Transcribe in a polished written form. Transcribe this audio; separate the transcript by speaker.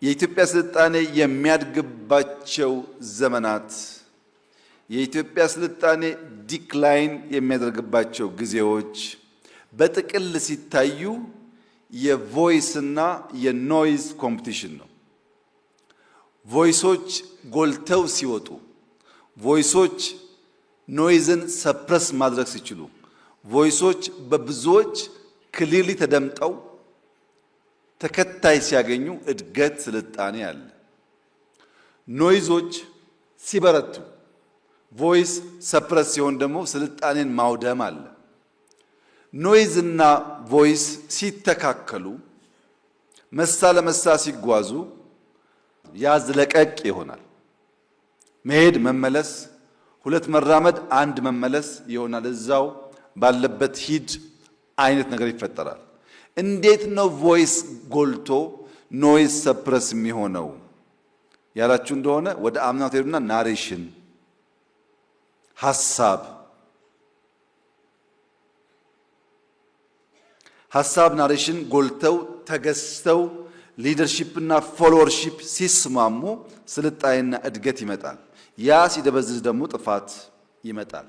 Speaker 1: የኢትዮጵያ ስልጣኔ የሚያድግባቸው ዘመናት የኢትዮጵያ ስልጣኔ ዲክላይን የሚያደርግባቸው ጊዜዎች በጥቅል ሲታዩ የቮይስ እና የኖይዝ ኮምፒቲሽን ነው። ቮይሶች ጎልተው ሲወጡ፣ ቮይሶች ኖይዝን ሰፕረስ ማድረግ ሲችሉ፣ ቮይሶች በብዙዎች ክሊርሊ ተደምጠው ተከታይ ሲያገኙ እድገት ስልጣኔ አለ። ኖይዞች ሲበረቱ፣ ቮይስ ሰፕረስ ሲሆን ደግሞ ስልጣኔን ማውደም አለ። ኖይዝ እና ቮይስ ሲተካከሉ፣ መሳ ለመሳ ሲጓዙ ያዝ ለቀቅ ይሆናል። መሄድ መመለስ፣ ሁለት መራመድ አንድ መመለስ ይሆናል። እዛው ባለበት ሂድ አይነት ነገር ይፈጠራል። እንዴት ነው ቮይስ ጎልቶ ኖይዝ ሰፕረስ የሚሆነው ያላችሁ እንደሆነ ወደ አምናው ተሄዱና ናሬሽን ሐሳብ ናሬሽን ጎልተው ተገዝተው ሊደርሺፕ እና ፎሎወርሺፕ ሲስማሙ ስልጣኔና እድገት ይመጣል። ያ ሲደበዝዝ ደግሞ ጥፋት ይመጣል።